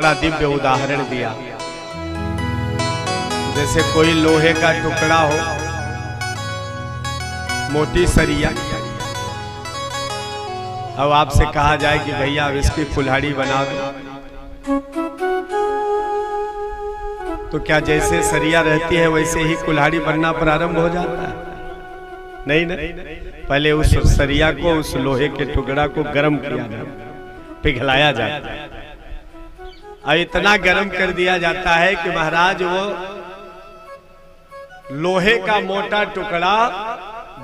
बड़ा दिव्य उदाहरण दिया। जैसे कोई लोहे का टुकड़ा हो, मोटी सरिया, अब आपसे कहा जाए कि भैया अब इसकी कुल्हाड़ी बना दो, तो क्या जैसे सरिया रहती है वैसे ही कुल्हाड़ी बनना प्रारंभ हो जाता है? नहीं नहीं, पहले उस सरिया को, उस लोहे के टुकड़ा को गर्म किया जाता, पिघलाया जाता है, और इतना गर्म कर दिया जाता है कि महाराज वो लोहे का मोटा टुकड़ा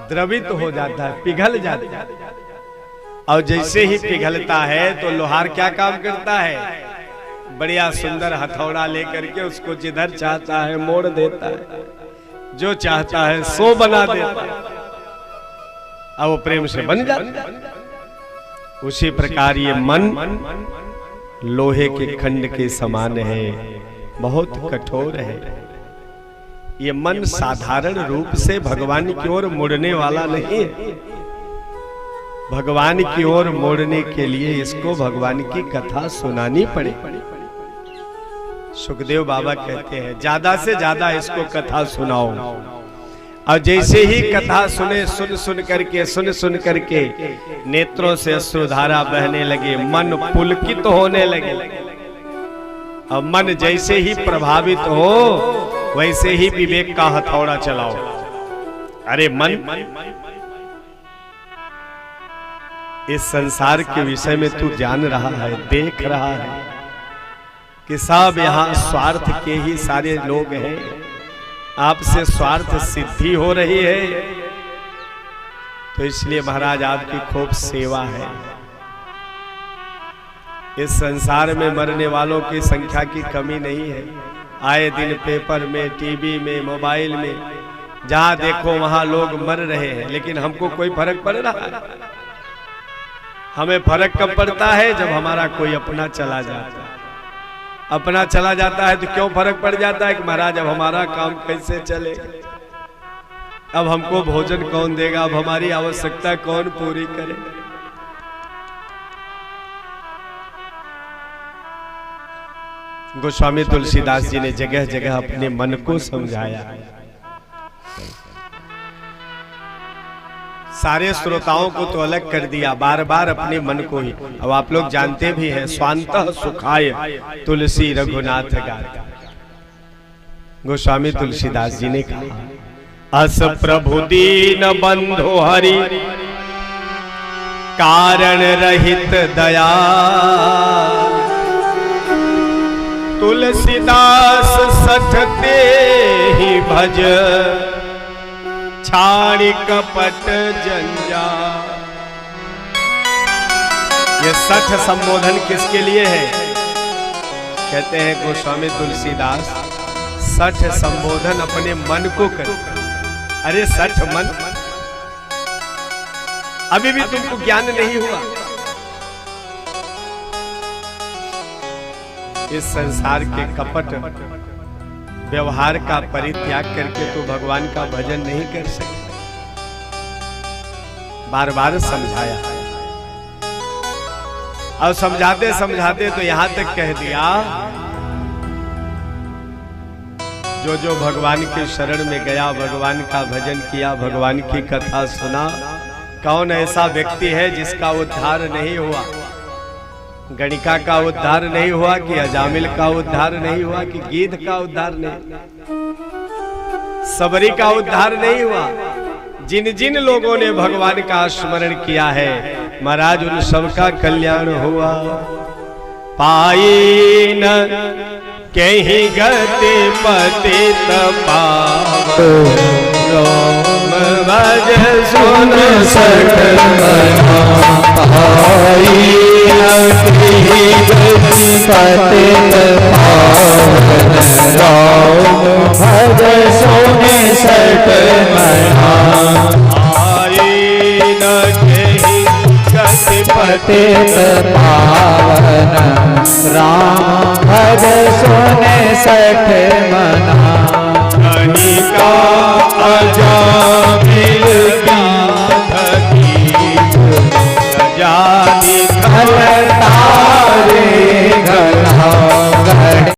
द्रवित हो जाता है, पिघल जाता है। और जैसे ही पिघलता है तो लोहार क्या काम करता है? बढ़िया सुंदर हथौड़ा लेकर के उसको जिधर चाहता है मोड़ देता है, जो चाहता है सो बना देता है, और वो प्रेम से बन जाता है। उसी प्रकार ये मन लोहे के खंड के समान है, बहुत कठोर है। ये मन साधारण रूप से भगवान की ओर मुड़ने वाला नहीं है। भगवान की ओर मोड़ने के लिए इसको भगवान की कथा सुनानी पड़े। सुखदेव बाबा कहते हैं ज्यादा से ज्यादा इसको कथा सुनाओ, और जैसे ही कथा सुने, सुन सुन करके नेत्रों से अश्रुधारा बहने लगे, मन पुलकित होने लगे, और मन जैसे ही प्रभावित हो वैसे ही विवेक का हथौड़ा चलाओ। अरे मन, इस संसार के विषय में तू जान रहा है, देख रहा है कि सब यहाँ स्वार्थ के ही सारे लोग हैं, आपसे स्वार्थ सिद्धि हो रही है, तो इसलिए महाराज आपकी खूब सेवा है। इस संसार में मरने वालों की संख्या की कमी नहीं है। आए दिन पेपर में, टीवी में, मोबाइल में, जहां देखो वहां लोग मर रहे हैं, लेकिन हमको कोई फर्क पड़ रहा है? हमें फर्क कब पड़ता है? जब हमारा कोई अपना चला जाता है। अपना चला जाता है तो क्यों फर्क पड़ जाता है कि महाराज अब हमारा काम कैसे चले, अब हमको भोजन कौन देगा, अब हमारी आवश्यकता कौन पूरी करे। गोस्वामी तुलसीदास जी ने जगह जगह अपने मन को समझाया। सारे श्रोताओं को तो अलग कर दिया, बार बार अपने मन को ही। अब आप लोग जानते भी हैं, स्वांतः सुखाय तुलसी रघुनाथ गाता। गोस्वामी तुलसीदास जी ने कहा, अस प्रभु दीन बंधु हरि कारण रहित दया, तुलसीदास सठते ही भज छाड़ी कपट जंजा। ये सठ संबोधन किसके लिए है? कहते हैं गोस्वामी तुलसीदास, सठ संबोधन अपने मन को कर। अरे सठ मन, अभी भी तुमको ज्ञान नहीं हुआ। इस संसार के कपट व्यवहार का परित्याग करके तो भगवान का भजन नहीं कर सकते। बार बार समझाया, और समझाते समझाते तो यहां तक कह दिया, जो जो भगवान के शरण में गया, भगवान का भजन किया, भगवान की कथा सुना, कौन ऐसा व्यक्ति है जिसका उद्धार नहीं हुआ? गणिका का उद्धार नहीं हुआ कि अजामिल का उद्धार नहीं हुआ कि गीध का उद्धार नहीं, सबरी का उद्धार नहीं हुआ। जिन जिन लोगों ने भगवान का स्मरण किया है, महाराज उन सबका कल्याण हुआ। पाई न कहीं गति पतित पावो, भज सुन सठ मना। पाई पतित पावन राम, भज सोने सठ मना। आई न कहीं गति पतित पावन राम, भज सोने सठ मना। कनिका